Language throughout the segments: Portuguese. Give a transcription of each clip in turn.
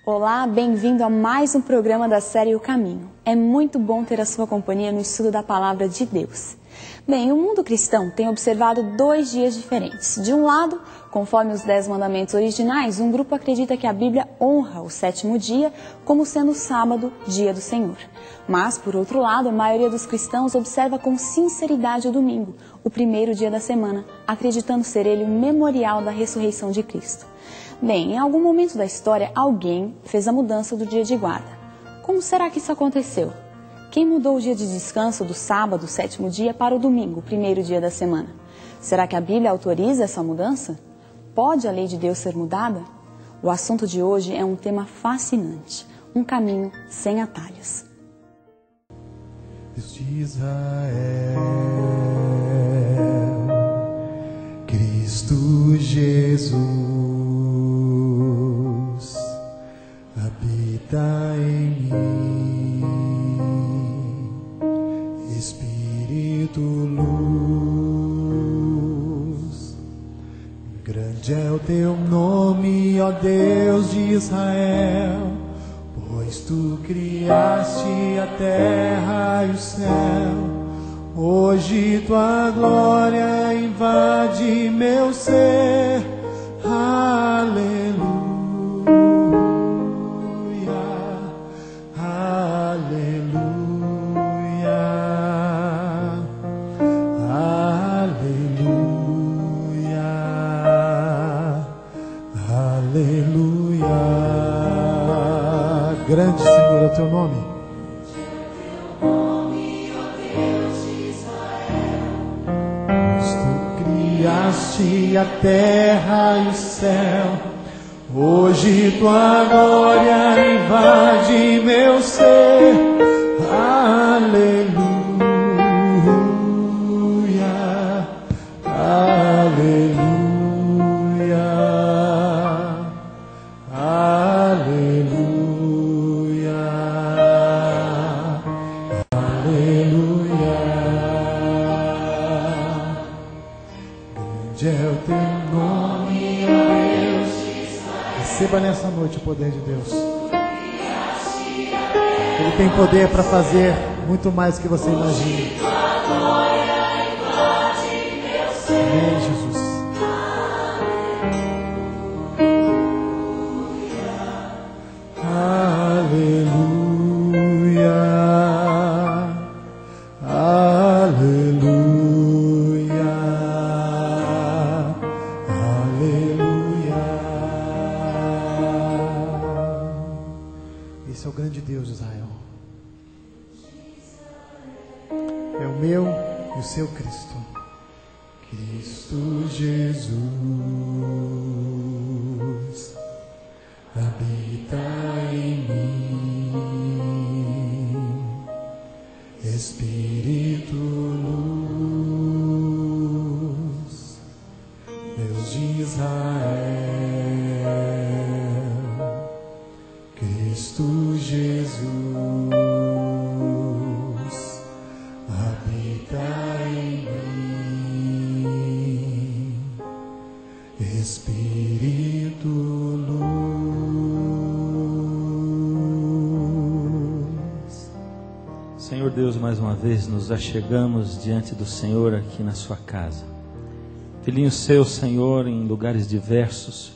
Olá, bem-vindo a mais um programa da série O Caminho. É muito bom ter a sua companhia no estudo da Palavra de Deus. Bem, o mundo cristão tem observado 2 dias diferentes. De um lado, conforme os 10 mandamentos originais, um grupo acredita que a Bíblia honra o 7º dia como sendo o sábado, dia do Senhor. Mas, por outro lado, a maioria dos cristãos observa com sinceridade o domingo, o 1º dia da semana, acreditando ser ele o memorial da ressurreição de Cristo. Bem, em algum momento da história, alguém fez a mudança do dia de guarda. Como será que isso aconteceu? Quem mudou o dia de descanso do sábado, 7º dia, para o domingo, 1º dia da semana? Será que a Bíblia autoriza essa mudança? Pode a lei de Deus ser mudada? O assunto de hoje é um tema fascinante, um caminho sem atalhos. Deus de Israel, Cristo Jesus, habita em mim, Espírito luz. Grande é o teu nome, ó Deus de Israel, pois tu criaste a terra e o céu. Hoje tua glória invade meu ser. Aleluia, aleluia, aleluia, aleluia. Grande, Senhor, é o teu nome. Criaste a terra e o céu, hoje tua glória invade meu ser. Aleluia, aleluia, aleluia, aleluia. É o teu nome, ó Deus. Receba nessa noite o poder de Deus. Ele tem poder para fazer muito mais do que você imagina. Amém, Jesus. Aleluia, aleluia. Esse é o grande Deus de Israel. É o meu e o seu Cristo. Cristo Jesus habita em mim, Espírito luz, Deus de Israel. Cristo Jesus habita em mim, Espírito luz. Senhor Deus, mais uma vez nos achegamos diante do Senhor aqui na sua casa. Filhinhos seus, Senhor, em lugares diversos,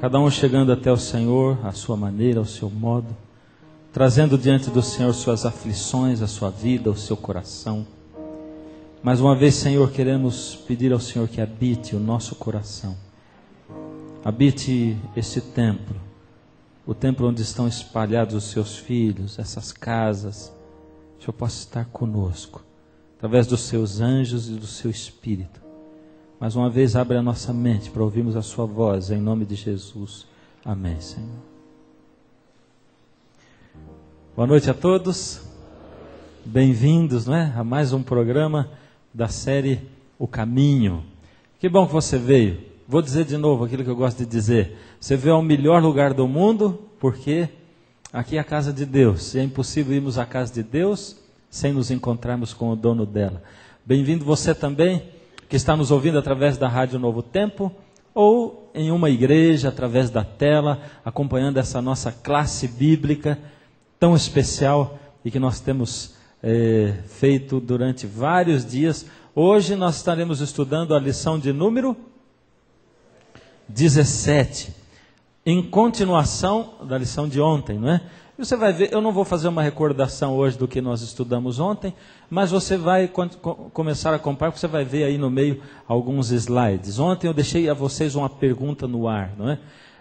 cada um chegando até o Senhor, à sua maneira, ao seu modo, trazendo diante do Senhor suas aflições, a sua vida, o seu coração. Mais uma vez, Senhor, queremos pedir ao Senhor que habite o nosso coração. Habite esse templo, o templo onde estão espalhados os seus filhos, essas casas. O Senhor possa estar conosco, através dos seus anjos e do seu Espírito. Mais uma vez, abre a nossa mente para ouvirmos a sua voz, em nome de Jesus. Amém, Senhor. Boa noite a todos. Bem-vindos, não é? A mais um programa da série O Caminho. Que bom que você veio. Vou dizer de novo aquilo que eu gosto de dizer. Você veio ao melhor lugar do mundo, porque aqui é a casa de Deus. E é impossível irmos à casa de Deus sem nos encontrarmos com o dono dela. Bem-vindo você também, que está nos ouvindo através da Rádio Novo Tempo, ou em uma igreja, através da tela, acompanhando essa nossa classe bíblica tão especial e que nós temos feito durante vários dias. Hoje nós estaremos estudando a lição de número 17, em continuação da lição de ontem, não é? E você vai ver, eu não vou fazer uma recordação hoje do que nós estudamos ontem, mas você vai começar a acompanhar, porque você vai ver aí no meio alguns slides. Ontem eu deixei a vocês uma pergunta no ar, não é?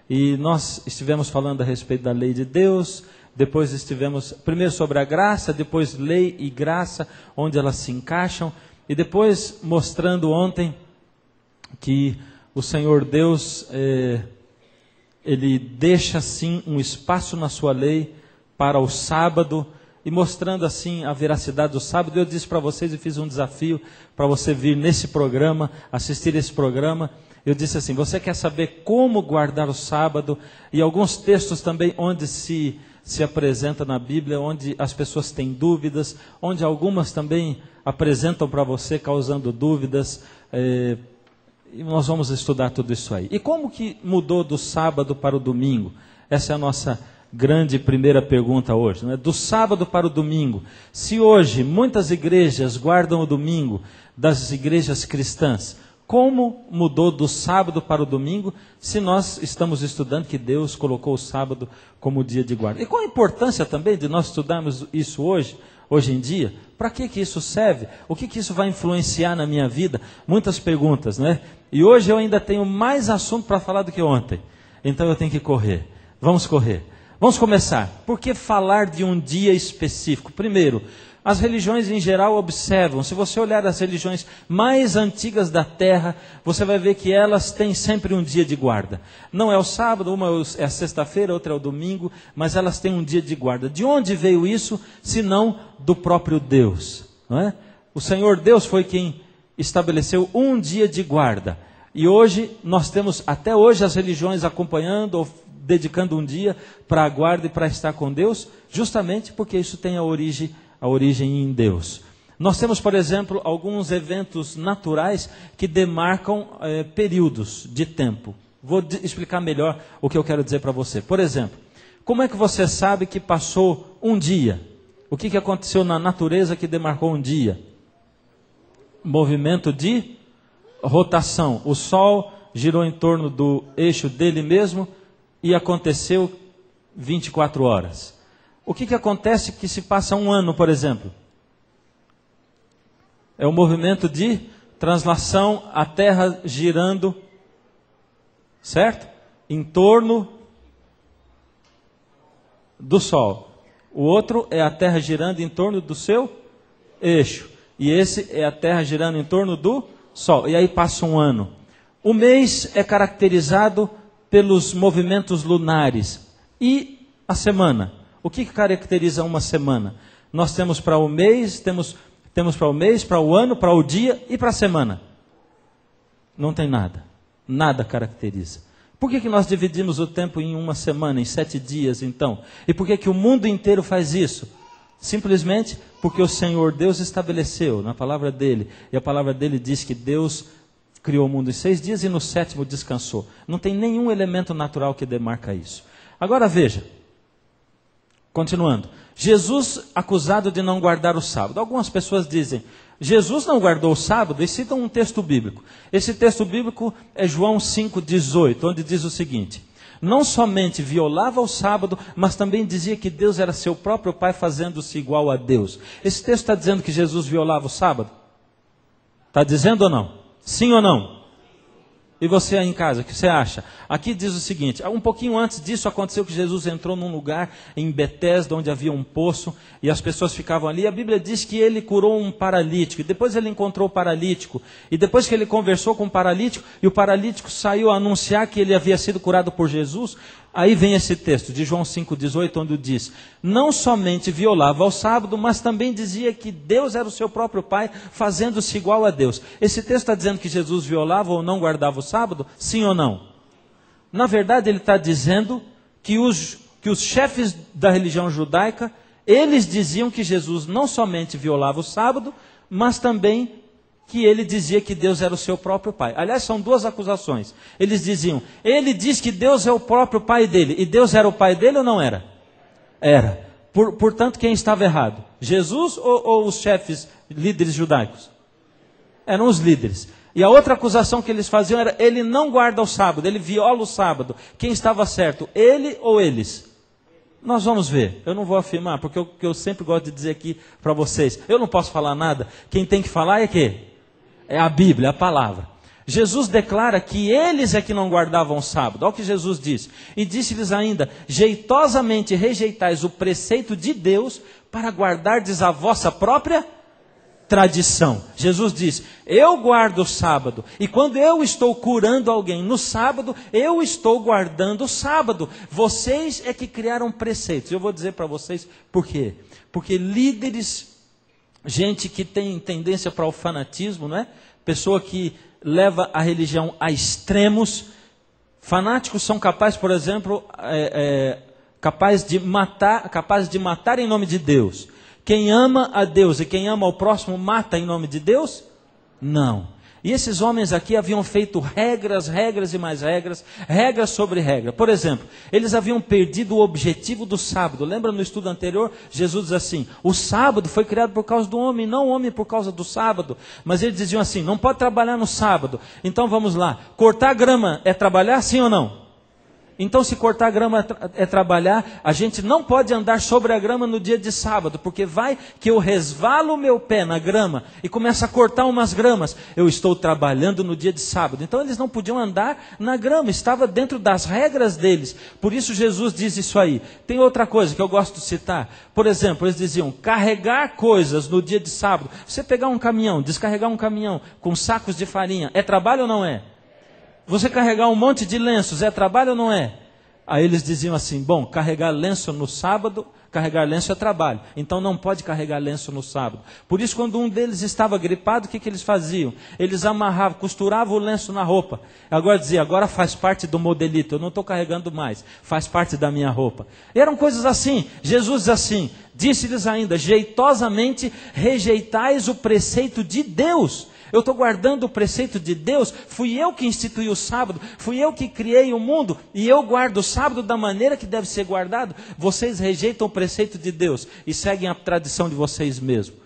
E nós estivemos falando a respeito da lei de Deus, depois estivemos primeiro sobre a graça, depois lei e graça, onde elas se encaixam, e depois mostrando ontem que o Senhor Deus, Ele deixa sim um espaço na sua lei para o sábado, e mostrando assim a veracidade do sábado. Eu disse para vocês e fiz um desafio para você vir nesse programa, assistir esse programa. Eu disse assim: você quer saber como guardar o sábado? E alguns textos também onde se apresenta na Bíblia, onde as pessoas têm dúvidas, onde algumas também apresentam para você causando dúvidas. E nós vamos estudar tudo isso aí. E como que mudou do sábado para o domingo? Essa é a nossa grande primeira pergunta hoje, não é? Do sábado para o domingo. Se hoje muitas igrejas guardam o domingo, das igrejas cristãs, como mudou do sábado para o domingo, se nós estamos estudando que Deus colocou o sábado como dia de guarda? E qual a importância também de nós estudarmos isso hoje em dia? Para que isso serve? O que isso vai influenciar na minha vida? Muitas perguntas, né? E hoje eu ainda tenho mais assunto para falar do que ontem. Então eu tenho que correr. Vamos correr. Vamos começar. Por que falar de um dia específico? Primeiro, as religiões em geral observam. Se você olhar as religiões mais antigas da Terra, você vai ver que elas têm sempre um dia de guarda. Não é o sábado, uma é a sexta-feira, outra é o domingo, mas elas têm um dia de guarda. De onde veio isso, se não do próprio Deus? Não é? O Senhor Deus foi quem estabeleceu um dia de guarda. E hoje, nós temos até hoje as religiões acompanhando ou dedicando um dia para a guarda e para estar com Deus, justamente porque isso tem a origem em Deus. Nós temos, por exemplo, alguns eventos naturais que demarcam períodos de tempo. Vou explicar melhor o que eu quero dizer para você. Por exemplo, como é que você sabe que passou um dia? O que aconteceu na natureza que demarcou um dia? Movimento de rotação. O Sol girou em torno do eixo dele mesmo e aconteceu 24 horas. O que acontece que se passa um ano, por exemplo? É o movimento de translação, a Terra girando, certo? Em torno do Sol. O outro é a Terra girando em torno do seu eixo. E esse é a Terra girando em torno do Sol. E aí passa um ano. O mês é caracterizado pelos movimentos lunares. E a semana? O que caracteriza uma semana? Nós temos para o mês, temos para o mês, para o ano, para o dia e para a semana. Não tem nada. Nada caracteriza. Por que nós dividimos o tempo em uma semana, em 7 dias então? E por que o mundo inteiro faz isso? Simplesmente porque o Senhor Deus estabeleceu na palavra dele. E a palavra dele diz que Deus criou o mundo em 6 dias e no 7º descansou. Não tem nenhum elemento natural que demarca isso. Agora veja. Continuando, Jesus acusado de não guardar o sábado. Algumas pessoas dizem, Jesus não guardou o sábado, e citam um texto bíblico. Esse texto bíblico é João 5,18, onde diz o seguinte: não somente violava o sábado, mas também dizia que Deus era seu próprio Pai, fazendo-se igual a Deus. Esse texto está dizendo que Jesus violava o sábado? Está dizendo ou não? Sim ou não? E você aí em casa, o que você acha? Aqui diz o seguinte, um pouquinho antes disso aconteceu que Jesus entrou num lugar em Betesda, onde havia um poço, e as pessoas ficavam ali. A Bíblia diz que ele curou um paralítico, e depois ele encontrou o paralítico, e depois que ele conversou com o paralítico, e o paralítico saiu a anunciar que ele havia sido curado por Jesus, aí vem esse texto de João 5,18, onde diz, não somente violava o sábado, mas também dizia que Deus era o seu próprio Pai, fazendo-se igual a Deus. Esse texto está dizendo que Jesus violava ou não guardava o sábado? Sim ou não? Na verdade, ele está dizendo que os chefes da religião judaica, eles diziam que Jesus não somente violava o sábado, mas também que ele dizia que Deus era o seu próprio pai. Aliás, são duas acusações. Eles diziam, ele diz que Deus é o próprio pai dele. E Deus era o pai dele ou não era? Era. Portanto, quem estava errado? Jesus ou os chefes, líderes judaicos? Eram os líderes. E a outra acusação que eles faziam era, ele não guarda o sábado, ele viola o sábado. Quem estava certo? Ele ou eles? Nós vamos ver. Eu não vou afirmar, porque eu sempre gosto de dizer aqui para vocês, eu não posso falar nada. Quem tem que falar é quê? É a Bíblia, a palavra. Jesus declara que eles é que não guardavam o sábado. Olha o que Jesus disse. E disse-lhes ainda, jeitosamente rejeitais o preceito de Deus para guardardes a vossa própria tradição. Jesus diz, eu guardo o sábado. E quando eu estou curando alguém no sábado, eu estou guardando o sábado. Vocês é que criaram preceitos. Eu vou dizer para vocês por quê. Porque líderes, gente que tem tendência para o fanatismo, não é? Pessoa que leva a religião a extremos. Fanáticos são capazes, por exemplo, capazes de matar em nome de Deus. Quem ama a Deus e quem ama ao próximo mata em nome de Deus? Não. E esses homens aqui haviam feito regras e mais regras sobre regra. Por exemplo, eles haviam perdido o objetivo do sábado. Lembra no estudo anterior? Jesus diz assim, o sábado foi criado por causa do homem, não o homem por causa do sábado. Mas eles diziam assim, não pode trabalhar no sábado. Então vamos lá, cortar grama é trabalhar, sim ou não? Então, se cortar grama é trabalhar, a gente não pode andar sobre a grama no dia de sábado, porque vai que eu resvalo o meu pé na grama e começo a cortar umas gramas. Eu estou trabalhando no dia de sábado. Então, eles não podiam andar na grama, estava dentro das regras deles. Por isso, Jesus diz isso aí. Tem outra coisa que eu gosto de citar. Por exemplo, eles diziam, carregar coisas no dia de sábado. Você pegar um caminhão, descarregar um caminhão com sacos de farinha, é trabalho ou não é? Você carregar um monte de lenços, é trabalho ou não é? Aí eles diziam assim, bom, carregar lenço no sábado, carregar lenço é trabalho. Então não pode carregar lenço no sábado. Por isso, quando um deles estava gripado, o que eles faziam? Eles amarravam, costuravam o lenço na roupa. Agora dizia, agora faz parte do modelito, eu não estou carregando mais, faz parte da minha roupa. E eram coisas assim. Jesus diz assim, disse-lhes ainda, jeitosamente rejeitais o preceito de Deus. Eu estou guardando o preceito de Deus, fui eu que instituí o sábado, fui eu que criei o mundo, e eu guardo o sábado da maneira que deve ser guardado. Vocês rejeitam o preceito de Deus e seguem a tradição de vocês mesmos.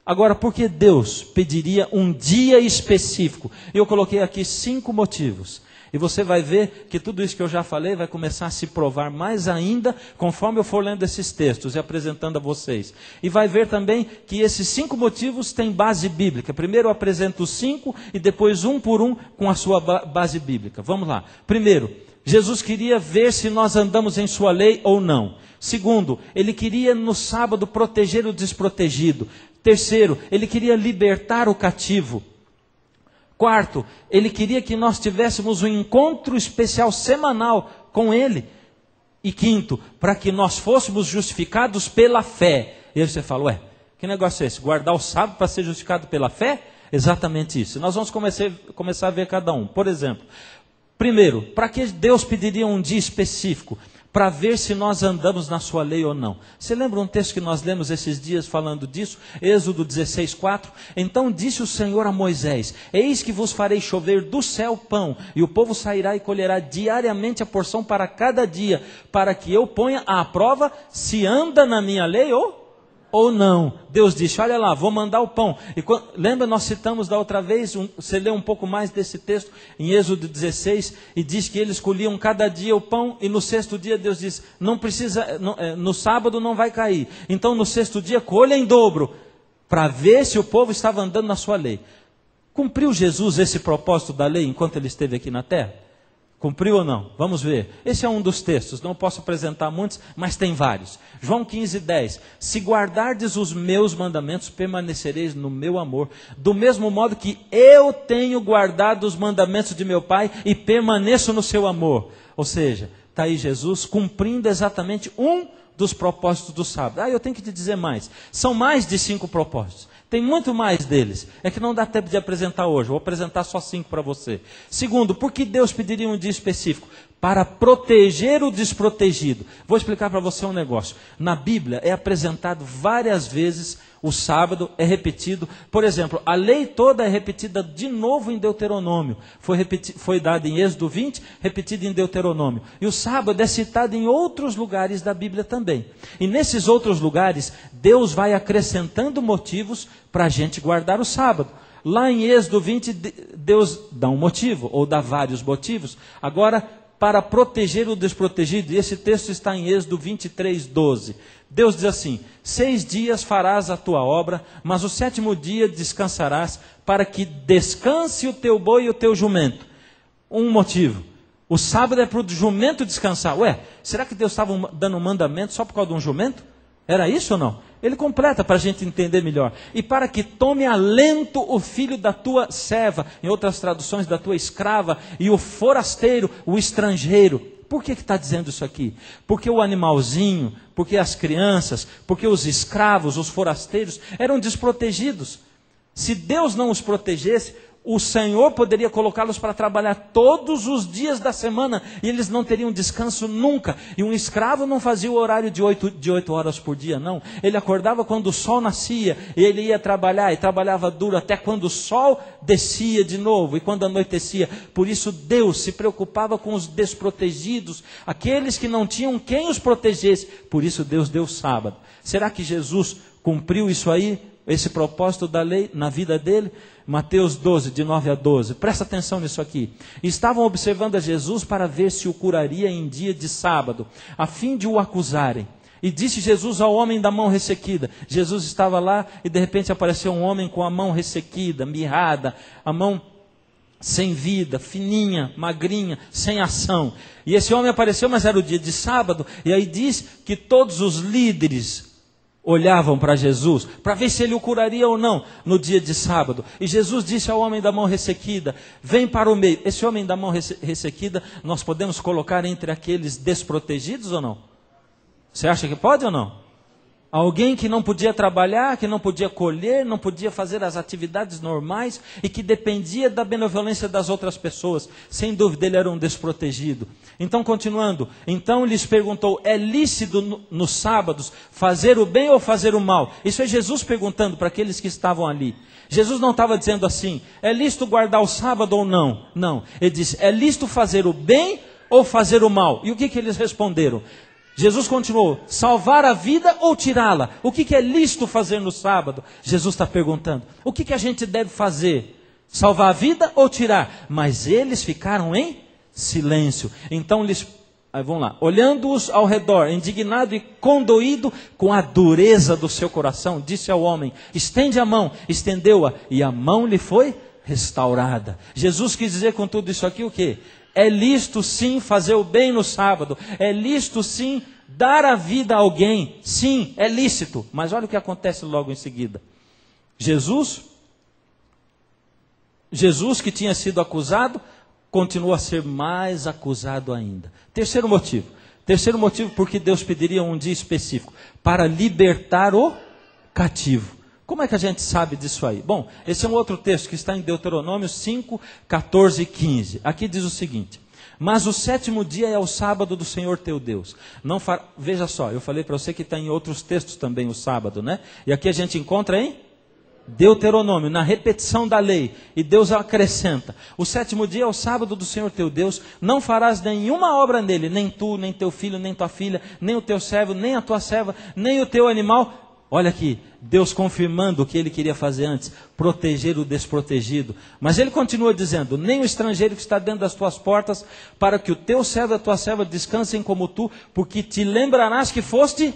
Agora, por que Deus pediria um dia específico? Eu coloquei aqui 5 motivos. E você vai ver que tudo isso que eu já falei vai começar a se provar mais ainda conforme eu for lendo esses textos e apresentando a vocês. E vai ver também que esses 5 motivos têm base bíblica. Primeiro eu apresento os 5 e depois um por um com a sua base bíblica. Vamos lá. Primeiro, Jesus queria ver se nós andamos em sua lei ou não. Segundo, ele queria no sábado proteger o desprotegido. Terceiro, ele queria libertar o cativo. Quarto, ele queria que nós tivéssemos um encontro especial semanal com ele. E quinto, para que nós fôssemos justificados pela fé. E aí você fala, ué, que negócio é esse? Guardar o sábado para ser justificado pela fé? Exatamente isso. Nós vamos começar a ver cada um. Por exemplo, primeiro, para que Deus pediria um dia específico? Para ver se nós andamos na sua lei ou não. Você lembra um texto que nós lemos esses dias falando disso? Êxodo 16:4. Então disse o Senhor a Moisés, eis que vos farei chover do céu pão, e o povo sairá e colherá diariamente a porção para cada dia, para que eu ponha à prova se anda na minha lei ou não. Deus disse, olha lá, vou mandar o pão. E lembra, nós citamos da outra vez, você lê um pouco mais desse texto, em Êxodo 16, e diz que eles colhiam cada dia o pão, e no 6º dia Deus diz, não precisa, no sábado não vai cair. Então no 6º dia colha em dobro, para ver se o povo estava andando na sua lei. Cumpriu Jesus esse propósito da lei enquanto ele esteve aqui na terra? Cumpriu ou não? Vamos ver. Esse é um dos textos, não posso apresentar muitos, mas tem vários. João 15:10. Se guardardes os meus mandamentos, permanecereis no meu amor, do mesmo modo que eu tenho guardado os mandamentos de meu Pai e permaneço no seu amor. Ou seja, está aí Jesus cumprindo exatamente um dos propósitos do sábado. Eu tenho que te dizer mais. São mais de 5 propósitos. Tem muito mais deles. É que não dá tempo de apresentar hoje. Vou apresentar só 5 para você. Segundo, por que Deus pediria um dia específico? Para proteger o desprotegido. Vou explicar para você um negócio. Na Bíblia é apresentado várias vezes O sábado é repetido. Por exemplo, a lei toda é repetida de novo em Deuteronômio. Foi dada em Êxodo 20, repetida em Deuteronômio. E o sábado é citado em outros lugares da Bíblia também. E nesses outros lugares, Deus vai acrescentando motivos para a gente guardar o sábado. Lá em Êxodo 20, Deus dá um motivo, ou dá vários motivos. Agora, para proteger o desprotegido, e esse texto está em Êxodo 23, 12. Deus diz assim: 6 dias farás a tua obra, mas o 7º dia descansarás, para que descanse o teu boi e o teu jumento. Um motivo: o sábado é para o jumento descansar. Ué, será que Deus estava dando um mandamento só por causa de um jumento? Era isso ou não? Ele completa para a gente entender melhor. E para que tome alento o filho da tua serva, em outras traduções, da tua escrava, e o forasteiro, o estrangeiro. Por que está dizendo isso aqui? Porque o animalzinho, porque as crianças, porque os escravos, os forasteiros, eram desprotegidos. Se Deus não os protegesse, o Senhor poderia colocá-los para trabalhar todos os dias da semana, e eles não teriam descanso nunca. E um escravo não fazia o horário de 8 horas por dia, não. Ele acordava quando o sol nascia, e ele ia trabalhar, e trabalhava duro até quando o sol descia de novo, e quando anoitecia. Por isso Deus se preocupava com os desprotegidos, aqueles que não tinham quem os protegesse. Por isso Deus deu o sábado. Será que Jesus cumpriu isso aí, esse propósito da lei na vida dele? Mateus 12, de 9 a 12, presta atenção nisso aqui. Estavam observando a Jesus para ver se o curaria em dia de sábado, a fim de o acusarem. E disse Jesus ao homem da mão ressequida. Jesus estava lá e de repente apareceu um homem com a mão ressequida, mirrada, a mão sem vida, fininha, magrinha, sem ação. E esse homem apareceu, mas era o dia de sábado, e aí diz que todos os líderes olhavam para Jesus, para ver se ele o curaria ou não, no dia de sábado. E Jesus disse ao homem da mão ressequida: vem para o meio. Esse homem da mão ressequida, nós podemos colocar entre aqueles desprotegidos ou não? Você acha que pode ou não? Alguém que não podia trabalhar, que não podia colher, não podia fazer as atividades normais e que dependia da benevolência das outras pessoas. Sem dúvida ele era um desprotegido. Então, continuando, então lhes perguntou: é lícito nos sábados fazer o bem ou fazer o mal? Isso é Jesus perguntando para aqueles que estavam ali. Jesus não estava dizendo assim: é lícito guardar o sábado ou não? Não, ele disse: é lícito fazer o bem ou fazer o mal? E o que eles responderam? Jesus continuou: salvar a vida ou tirá-la? O que é lícito fazer no sábado? Jesus está perguntando. O que a gente deve fazer? Salvar a vida ou tirar? Mas eles ficaram em silêncio. Então vamos lá. Olhando-os ao redor, indignado e condoído com a dureza do seu coração, disse ao homem: estende a mão. Estendeu-a e a mão lhe foi restaurada. Jesus quis dizer com tudo isso aqui o quê? É lícito sim fazer o bem no sábado. É lícito sim dar a vida a alguém. Sim, é lícito. Mas olha o que acontece logo em seguida. Jesus que tinha sido acusado, continua a ser mais acusado ainda. Terceiro motivo porque Deus pediria um dia específico: para libertar o cativo. Como é que a gente sabe disso aí? Bom, esse é um outro texto que está em Deuteronômio 5, 14 e 15. Aqui diz o seguinte: mas o 7º dia é o sábado do Senhor teu Deus. Veja só, eu falei para você que está em outros textos também o sábado, né? E aqui a gente encontra em Deuteronômio, na repetição da lei. E Deus acrescenta: o 7º dia é o sábado do Senhor teu Deus. Não farás nenhuma obra nele, nem tu, nem teu filho, nem tua filha, nem o teu servo, nem a tua serva, nem o teu animal. Olha aqui, Deus confirmando o que ele queria fazer antes: proteger o desprotegido. Mas ele continua dizendo: nem o estrangeiro que está dentro das tuas portas, para que o teu servo e a tua serva descansem como tu, porque te lembrarás que foste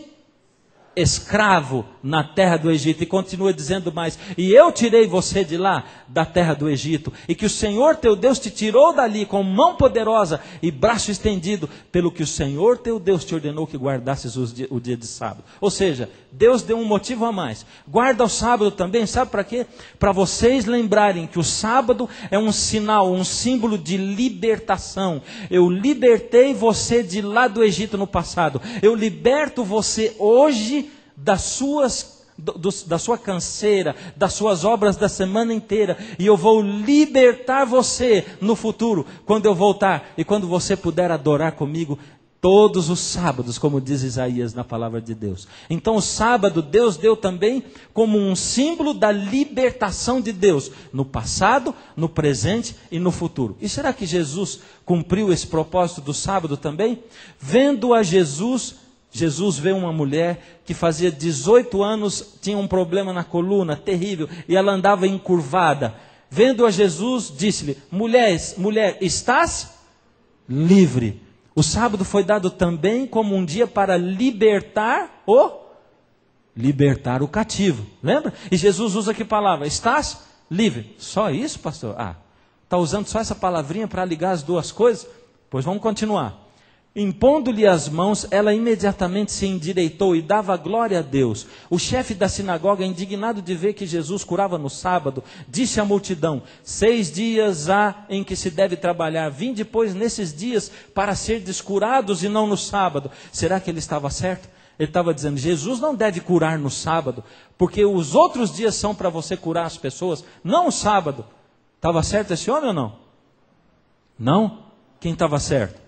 escravo na terra do Egito. E continua dizendo mais: e eu tirei você de lá, da terra do Egito, e que o Senhor teu Deus te tirou dali com mão poderosa e braço estendido, pelo que o Senhor teu Deus te ordenou que guardasses o dia de sábado. Ou seja, Deus deu um motivo a mais: guarda o sábado também. Sabe para quê? Para vocês lembrarem que o sábado é um sinal, um símbolo de libertação. Eu libertei você de lá do Egito no passado. Eu liberto você hoje da sua canseira, das suas obras da semana inteira, e eu vou libertar você no futuro, quando eu voltar, e quando você puder adorar comigo todos os sábados, como diz Isaías na palavra de Deus. Então o sábado Deus deu também como um símbolo da libertação de Deus, no passado, no presente e no futuro. E será que Jesus cumpriu esse propósito do sábado também? Vendo a Jesus vê uma mulher que fazia 18 anos, tinha um problema na coluna terrível, e ela andava encurvada. Vendo a Jesus, disse-lhe: mulher, estás livre. O sábado foi dado também como um dia para libertar o cativo. Lembra? E Jesus usa que palavra? Estás livre. Só isso, pastor? Está usando só essa palavrinha para ligar as duas coisas? Pois vamos continuar. Impondo-lhe as mãos, ela imediatamente se endireitou e dava glória a Deus. O chefe da sinagoga, indignado de ver que Jesus curava no sábado, disse à multidão: 6 dias há em que se deve trabalhar, vinde depois nesses dias para ser descurados e não no sábado. Será que ele estava certo? Ele estava dizendo: Jesus não deve curar no sábado, porque os outros dias são para você curar as pessoas, não o sábado. Estava certo esse homem ou não? Não? Quem estava certo?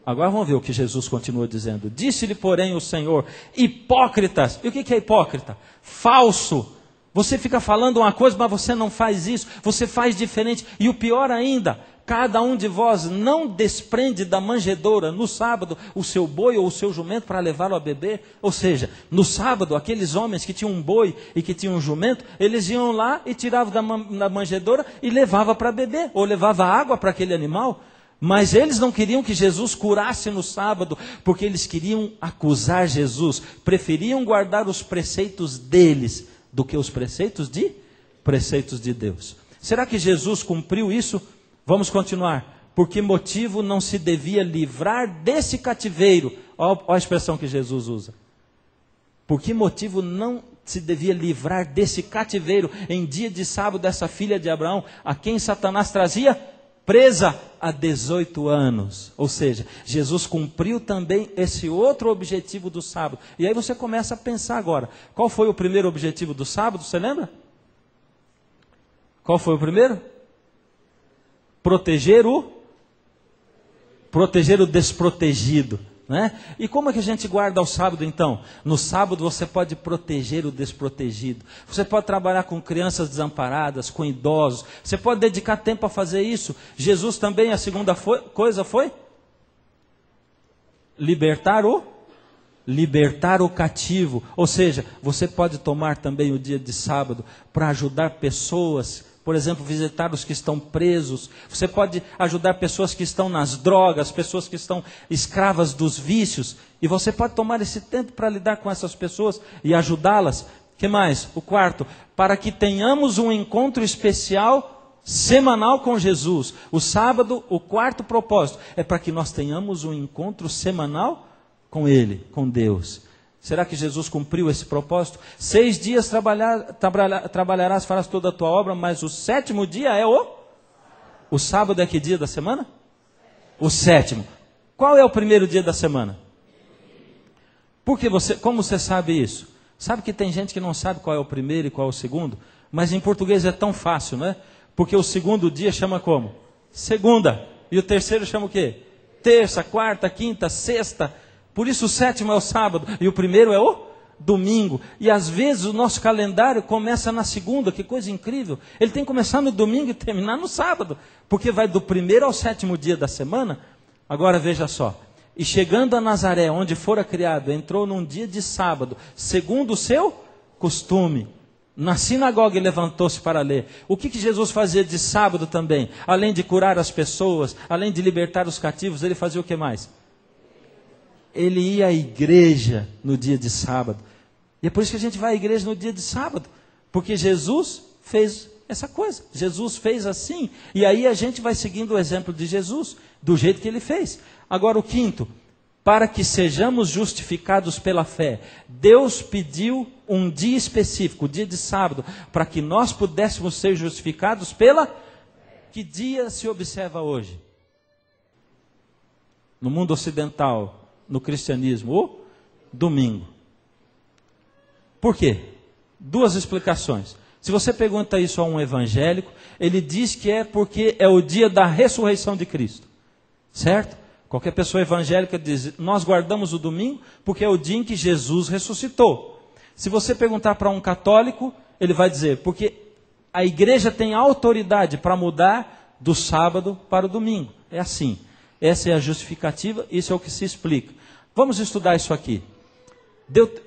Agora vamos ver o que Jesus continua dizendo. Disse-lhe, porém, o Senhor: hipócritas. E o que é hipócrita? Falso. Você fica falando uma coisa, mas você não faz isso. Você faz diferente. E o pior ainda, cada um de vós não desprende da manjedoura no sábado o seu boi ou o seu jumento para levá-lo a beber. Ou seja, no sábado, aqueles homens que tinham um boi e que tinham um jumento, eles iam lá e tiravam da manjedoura e levavam para beber. Ou levavam água para aquele animal. Mas eles não queriam que Jesus curasse no sábado, porque eles queriam acusar Jesus, preferiam guardar os preceitos deles do que os preceitos de Deus. Será que Jesus cumpriu isso? Vamos continuar. Por que motivo não se devia livrar desse cativeiro? Olha a expressão que Jesus usa. Por que motivo não se devia livrar desse cativeiro em dia de sábado dessa filha de Abraão, a quem Satanás trazia presa há 18 anos. Ou seja, Jesus cumpriu também esse outro objetivo do sábado. E aí você começa a pensar agora. Qual foi o primeiro objetivo do sábado? Você lembra? Qual foi o primeiro? Proteger o desprotegido. Né? E como é que a gente guarda o sábado então? No sábado você pode proteger o desprotegido. Você pode trabalhar com crianças desamparadas, com idosos. Você pode dedicar tempo a fazer isso. Jesus também, a segunda coisa foi? Libertar o cativo. Ou seja, você pode tomar também o dia de sábado para ajudar pessoas. Por exemplo, visitar os que estão presos. Você pode ajudar pessoas que estão nas drogas, pessoas que estão escravas dos vícios. E você pode tomar esse tempo para lidar com essas pessoas e ajudá-las. O que mais? O quarto, para que tenhamos um encontro especial semanal com Jesus. O sábado, o quarto propósito, é para que nós tenhamos um encontro semanal com Ele, com Deus. Será que Jesus cumpriu esse propósito? 6 dias trabalharás, farás toda a tua obra, mas o 7º dia é o sábado é que dia da semana? O 7º. Qual é o primeiro dia da semana? Como você sabe isso? Sabe que tem gente que não sabe qual é o primeiro e qual é o segundo? Mas em português é tão fácil, não é? Porque o segundo dia chama como? Segunda. E o terceiro chama o quê? Terça, quarta, quinta, sexta. Por isso o 7º é o sábado e o primeiro é o domingo. E às vezes o nosso calendário começa na segunda, que coisa incrível. Ele tem que começar no domingo e terminar no sábado, porque vai do 1º ao 7º dia da semana. Agora veja só. E chegando a Nazaré, onde fora criado, entrou num dia de sábado, segundo o seu costume. Na sinagoga ele levantou-se para ler. O que Jesus fazia de sábado também? Além de curar as pessoas, além de libertar os cativos, ele fazia o que mais? Ele ia à igreja no dia de sábado. E é por isso que a gente vai à igreja no dia de sábado. Porque Jesus fez essa coisa. Jesus fez assim. E aí a gente vai seguindo o exemplo de Jesus, do jeito que ele fez. Agora o quinto, para que sejamos justificados pela fé. Deus pediu um dia específico, o dia de sábado, para que nós pudéssemos ser justificados pela... Que dia se observa hoje? No mundo ocidental, no cristianismo, o domingo. Por quê? 2 explicações. Se você pergunta isso a um evangélico, ele diz que é porque é o dia da ressurreição de Cristo. Certo? Qualquer pessoa evangélica diz, nós guardamos o domingo porque é o dia em que Jesus ressuscitou. Se você perguntar para um católico, ele vai dizer, porque a igreja tem autoridade para mudar do sábado para o domingo. É assim. Essa é a justificativa, isso é o que se explica. Vamos estudar isso aqui.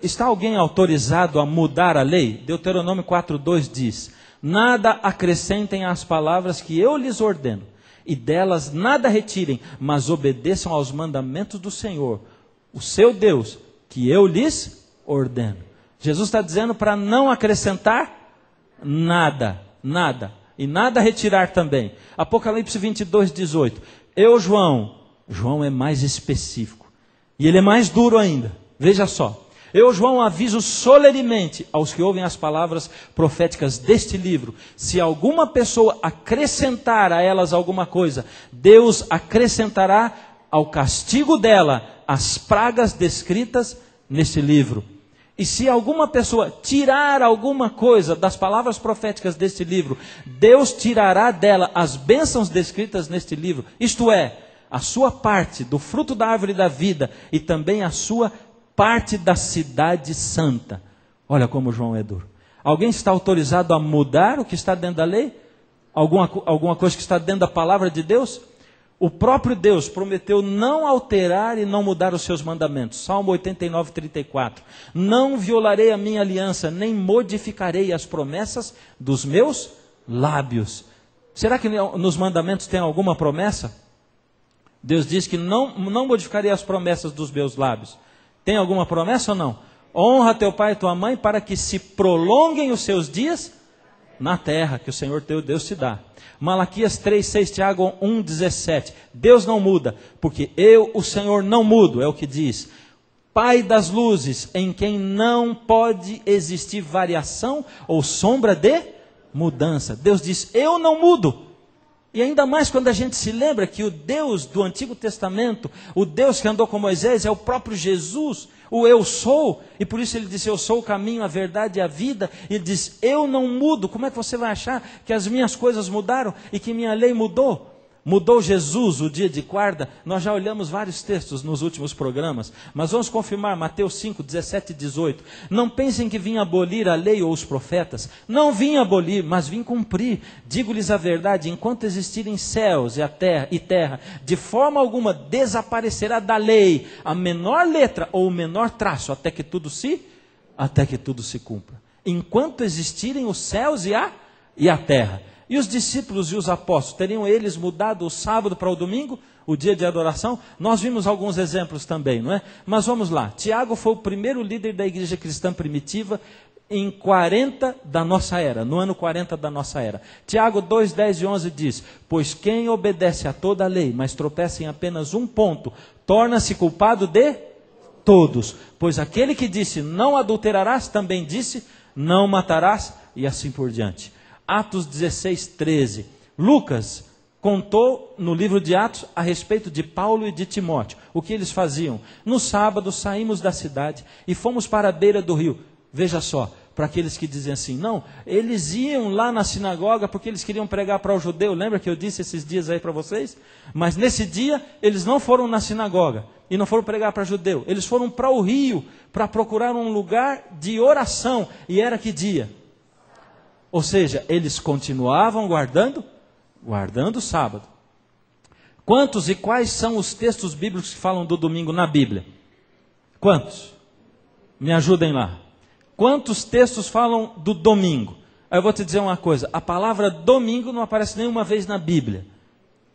Está alguém autorizado a mudar a lei? Deuteronômio 4:2 diz, nada acrescentem às palavras que eu lhes ordeno, e delas nada retirem, mas obedeçam aos mandamentos do Senhor, o seu Deus, que eu lhes ordeno. Jesus está dizendo para não acrescentar nada, e nada retirar também. Apocalipse 22:18. João é mais específico, e ele é mais duro ainda. Veja só. Eu, João, aviso solenemente aos que ouvem as palavras proféticas deste livro. Se alguma pessoa acrescentar a elas alguma coisa, Deus acrescentará ao castigo dela as pragas descritas neste livro. E se alguma pessoa tirar alguma coisa das palavras proféticas deste livro, Deus tirará dela as bênçãos descritas neste livro. Isto é, a sua parte do fruto da árvore da vida e também a sua parte da cidade santa. Olha como João é duro. Alguém está autorizado a mudar o que está dentro da lei? Alguma coisa que está dentro da palavra de Deus? O próprio Deus prometeu não alterar e não mudar os seus mandamentos. Salmo 89:34. Não violarei a minha aliança, nem modificarei as promessas dos meus lábios. Será que nos mandamentos tem alguma promessa? Deus diz que não modificarei as promessas dos meus lábios. Tem alguma promessa ou não? Honra teu pai e tua mãe para que se prolonguem os seus dias na terra que o Senhor teu Deus te dá. Malaquias 3:6, Tiago 1:17. Deus não muda, porque eu, o Senhor, não mudo, é o que diz. Pai das luzes, em quem não pode existir variação ou sombra de mudança. Deus diz, eu não mudo. E ainda mais quando a gente se lembra que o Deus do Antigo Testamento, o Deus que andou com Moisés, é o próprio Jesus, o eu sou. E por isso ele disse, eu sou o caminho, a verdade e a vida. E ele diz, eu não mudo. Como é que você vai achar que as minhas coisas mudaram e que minha lei mudou? Mudou Jesus o dia de guarda? Nós já olhamos vários textos nos últimos programas, mas vamos confirmar, Mateus 5:17-18. Não pensem que vim abolir a lei ou os profetas. Não vim abolir, mas vim cumprir. Digo-lhes a verdade, enquanto existirem céus e terra, de forma alguma desaparecerá da lei a menor letra ou o menor traço, até que tudo se cumpra. Enquanto existirem os céus e a terra. E os discípulos e os apóstolos, teriam eles mudado o sábado para o domingo, o dia de adoração? Nós vimos alguns exemplos também, não é? Mas vamos lá. Tiago foi o primeiro líder da igreja cristã primitiva em 40 da nossa era, no ano 40 da nossa era. Tiago 2:10-11 diz, pois quem obedece a toda a lei, mas tropeça em apenas um ponto, torna-se culpado de todos. Pois aquele que disse, não adulterarás, também disse, não matarás, e assim por diante. Atos 16:13. Lucas contou no livro de Atos a respeito de Paulo e de Timóteo. O que eles faziam? No sábado saímos da cidade e fomos para a beira do rio. Veja só, para aqueles que dizem assim, não, eles iam lá na sinagoga porque eles queriam pregar para o judeu. Lembra que eu disse esses dias aí para vocês? Mas nesse dia eles não foram na sinagoga e não foram pregar para judeu. Eles foram para o rio para procurar um lugar de oração. E era que dia? Ou seja, eles continuavam guardando o sábado. Quantos e quais são os textos bíblicos que falam do domingo na Bíblia? Quantos? Me ajudem lá. Quantos textos falam do domingo? Aí eu vou te dizer uma coisa, a palavra domingo não aparece nenhuma vez na Bíblia.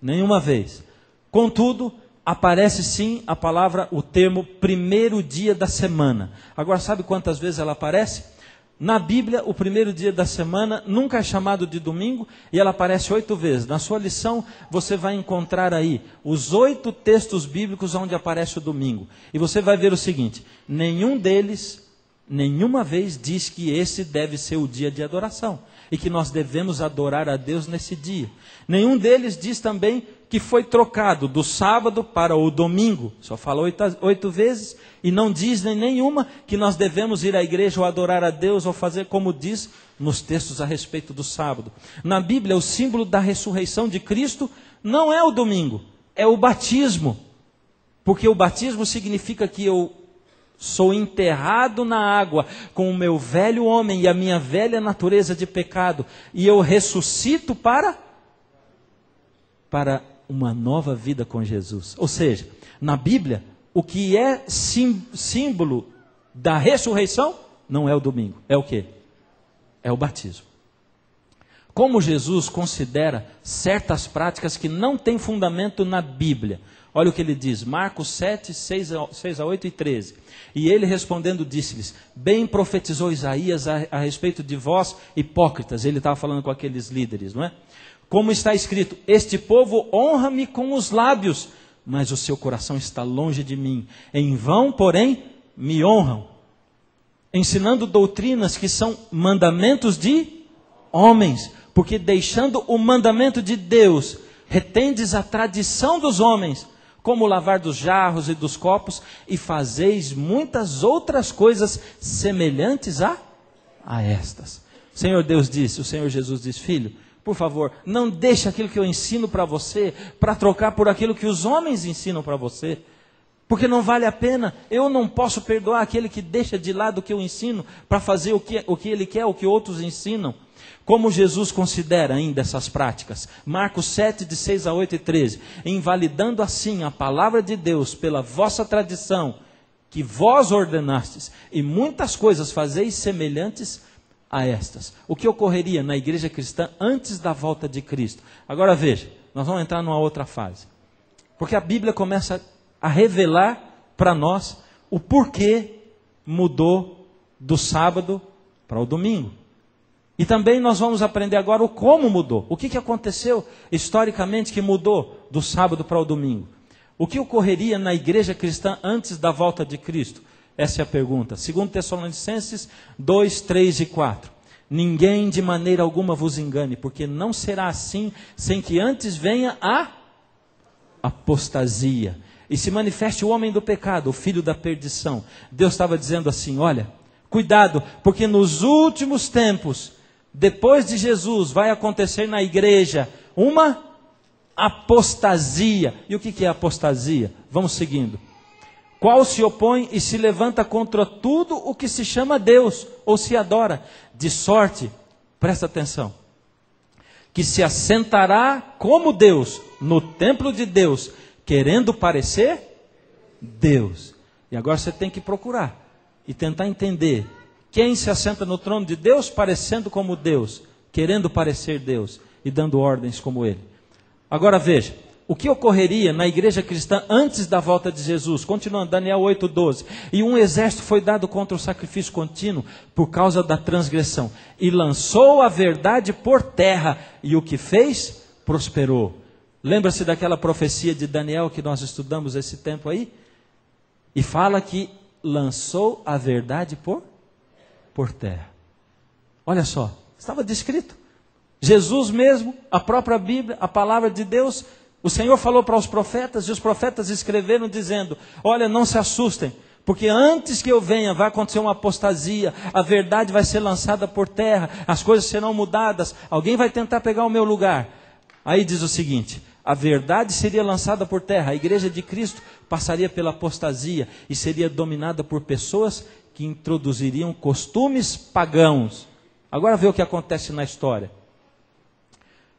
Nenhuma vez. Contudo, aparece sim a palavra, o termo primeiro dia da semana. Agora, sabe quantas vezes ela aparece? Na Bíblia, o primeiro dia da semana nunca é chamado de domingo e ela aparece 8 vezes. Na sua lição, você vai encontrar aí os 8 textos bíblicos onde aparece o domingo. E você vai ver o seguinte, nenhum deles, nenhuma vez diz que esse deve ser o dia de adoração e que nós devemos adorar a Deus nesse dia. Nenhum deles diz também que foi trocado do sábado para o domingo. Só fala 8 vezes e não diz nenhuma que nós devemos ir à igreja ou adorar a Deus ou fazer como diz nos textos a respeito do sábado. Na Bíblia, o símbolo da ressurreição de Cristo não é o domingo, é o batismo. Porque o batismo significa que eu sou enterrado na água com o meu velho homem e a minha velha natureza de pecado, e eu ressuscito para uma nova vida com Jesus. Ou seja, na Bíblia, o que é símbolo da ressurreição não é o domingo. É o quê? É o batismo. Como Jesus considera certas práticas que não têm fundamento na Bíblia. Olha o que ele diz, Marcos 7, 6 a 8 e 13. E ele respondendo disse-lhes, bem profetizou Isaías a respeito de vós hipócritas. Ele estava falando com aqueles líderes, não é? Como está escrito, este povo honra-me com os lábios, mas o seu coração está longe de mim. Em vão, porém, me honram, ensinando doutrinas que são mandamentos de homens, porque deixando o mandamento de Deus, retendes a tradição dos homens, como o lavar dos jarros e dos copos, e fazeis muitas outras coisas semelhantes a estas. O Senhor Deus disse, o Senhor Jesus disse, filho, por favor, não deixe aquilo que eu ensino para você, para trocar por aquilo que os homens ensinam para você. Porque não vale a pena. Eu não posso perdoar aquele que deixa de lado o que eu ensino, para fazer o que ele quer, o que outros ensinam. Como Jesus considera ainda essas práticas? Marcos 7, de 6 a 8 e 13. Invalidando assim a palavra de Deus pela vossa tradição, que vós ordenastes, e muitas coisas fazeis semelhantes a estas. O que ocorreria na igreja cristã antes da volta de Cristo? Agora veja, nós vamos entrar numa outra fase. Porque a Bíblia começa a revelar para nós o porquê mudou do sábado para o domingo. E também nós vamos aprender agora o como mudou. O que aconteceu historicamente que mudou do sábado para o domingo? O que ocorreria na igreja cristã antes da volta de Cristo? Essa é a pergunta. 2 Tessalonicenses 2, 3 e 4. Ninguém de maneira alguma vos engane, porque não será assim, sem que antes venha a apostasia. E se manifeste o homem do pecado, o filho da perdição. Deus estava dizendo assim, olha, cuidado, porque nos últimos tempos, depois de Jesus, vai acontecer na igreja uma apostasia. E o que é apostasia? Vamos seguindo. Qual se opõe e se levanta contra tudo o que se chama Deus, ou se adora, de sorte, presta atenção, que se assentará como Deus, no templo de Deus, querendo parecer Deus. E agora você tem que procurar e tentar entender quem se assenta no trono de Deus parecendo como Deus, querendo parecer Deus e dando ordens como Ele. Agora veja, o que ocorreria na igreja cristã antes da volta de Jesus? Continuando, Daniel 8:12. E um exército foi dado contra o sacrifício contínuo por causa da transgressão. E lançou a verdade por terra. E o que fez? Prosperou. Lembra-se daquela profecia de Daniel que nós estudamos esse tempo aí? E fala que lançou a verdade por terra. Olha só, estava descrito. Jesus mesmo, a própria Bíblia, a palavra de Deus, o Senhor falou para os profetas, e os profetas escreveram dizendo, olha, não se assustem, porque antes que eu venha vai acontecer uma apostasia, a verdade vai ser lançada por terra, as coisas serão mudadas, alguém vai tentar pegar o meu lugar. Aí diz o seguinte, a verdade seria lançada por terra, a igreja de Cristo passaria pela apostasia e seria dominada por pessoas que introduziriam costumes pagãos. Agora vê o que acontece na história.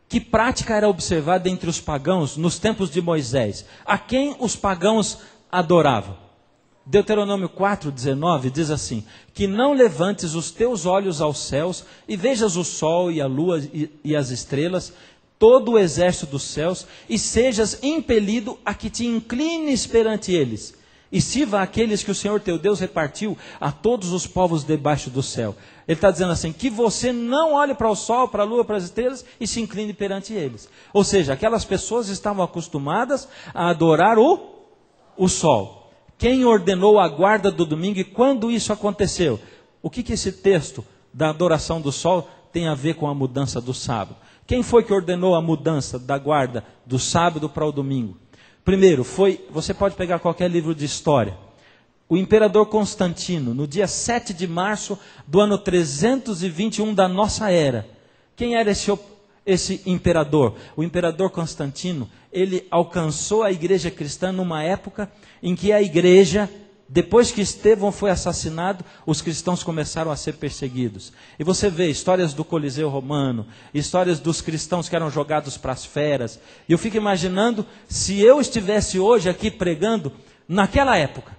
Que prática era observada entre os pagãos nos tempos de Moisés? A quem os pagãos adoravam? Deuteronômio 4:19 diz assim, que não levantes os teus olhos aos céus e vejas o sol e a lua e as estrelas, todo o exército dos céus, e sejas impelido a que te inclines perante eles, e sirva aqueles que o Senhor teu Deus repartiu a todos os povos debaixo do céu. Ele está dizendo assim, que você não olhe para o sol, para a lua, para as estrelas e se incline perante eles. Ou seja, aquelas pessoas estavam acostumadas a adorar o sol. Quem ordenou a guarda do domingo e quando isso aconteceu? O que esse texto da adoração do sol tem a ver com a mudança do sábado? Quem foi que ordenou a mudança da guarda do sábado para o domingo? Primeiro, você pode pegar qualquer livro de história. O imperador Constantino, no dia 7 de março do ano 321 da nossa era. Quem era esse imperador? O imperador Constantino, ele alcançou a igreja cristã numa época em que a igreja, depois que Estevão foi assassinado, os cristãos começaram a ser perseguidos. E você vê histórias do Coliseu Romano, histórias dos cristãos que eram jogados para as feras. E eu fico imaginando, se eu estivesse hoje aqui pregando, naquela época,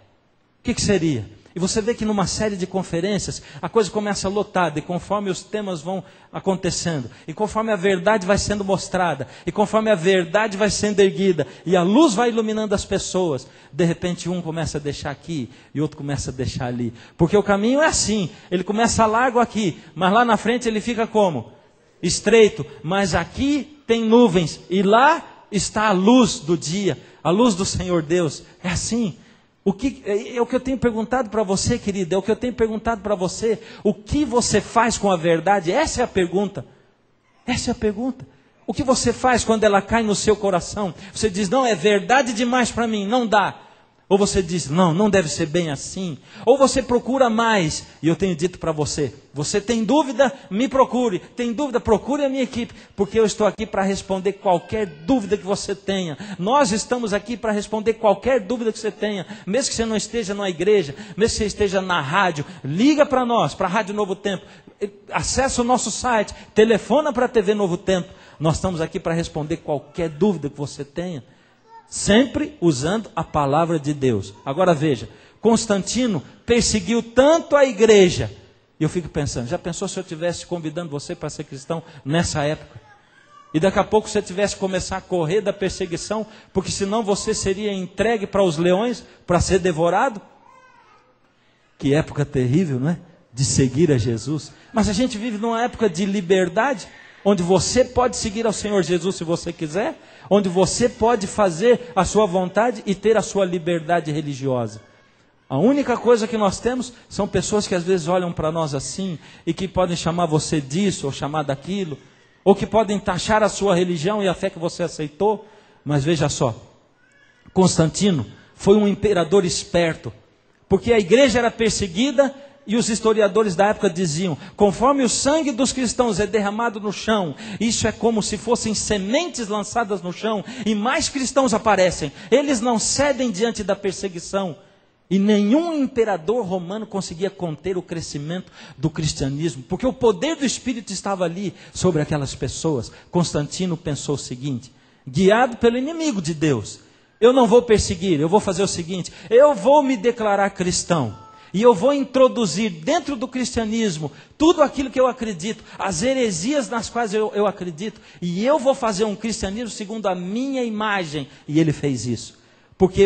o que seria? E você vê que numa série de conferências, a coisa começa lotada, e conforme os temas vão acontecendo, e conforme a verdade vai sendo mostrada, e conforme a verdade vai sendo erguida, e a luz vai iluminando as pessoas, de repente um começa a deixar aqui, e outro começa a deixar ali. Porque o caminho é assim, ele começa largo aqui, mas lá na frente ele fica como? Estreito, mas aqui tem nuvens, e lá está a luz do dia, a luz do Senhor Deus. É assim. É o que eu tenho perguntado para você, querida, é o que eu tenho perguntado para você. O que você faz com a verdade? Essa é a pergunta. Essa é a pergunta. O que você faz quando ela cai no seu coração? Você diz, não, é verdade demais para mim, não dá. Ou você diz, não deve ser bem assim. Ou você procura mais. E eu tenho dito para você, você tem dúvida? Me procure. Tem dúvida? Procure a minha equipe. Porque eu estou aqui para responder qualquer dúvida que você tenha. Nós estamos aqui para responder qualquer dúvida que você tenha. Mesmo que você não esteja na igreja, mesmo que você esteja na rádio, liga para nós, para a Rádio Novo Tempo. Acesse o nosso site, telefona para a TV Novo Tempo. Nós estamos aqui para responder qualquer dúvida que você tenha. Sempre usando a palavra de Deus. Agora veja, Constantino perseguiu tanto a igreja. E eu fico pensando, já pensou se eu estivesse convidando você para ser cristão nessa época? E daqui a pouco você tivesse que começar a correr da perseguição, porque senão você seria entregue para os leões, para ser devorado? Que época terrível, não é? De seguir a Jesus. Mas a gente vive numa época de liberdade, onde você pode seguir ao Senhor Jesus se você quiser, onde você pode fazer a sua vontade e ter a sua liberdade religiosa. A única coisa que nós temos são pessoas que às vezes olham para nós assim, e que podem chamar você disso ou chamar daquilo, ou que podem taxar a sua religião e a fé que você aceitou. Mas veja só, Constantino foi um imperador esperto, porque a igreja era perseguida. E os historiadores da época diziam, conforme o sangue dos cristãos é derramado no chão, isso é como se fossem sementes lançadas no chão, e mais cristãos aparecem. Eles não cedem diante da perseguição. E nenhum imperador romano conseguia conter o crescimento do cristianismo, porque o poder do Espírito estava ali sobre aquelas pessoas. Constantino pensou o seguinte, guiado pelo inimigo de Deus, eu não vou perseguir, eu vou fazer o seguinte, eu vou me declarar cristão. E eu vou introduzir dentro do cristianismo tudo aquilo que eu acredito, as heresias nas quais eu acredito, e eu vou fazer um cristianismo segundo a minha imagem. E ele fez isso. Porque,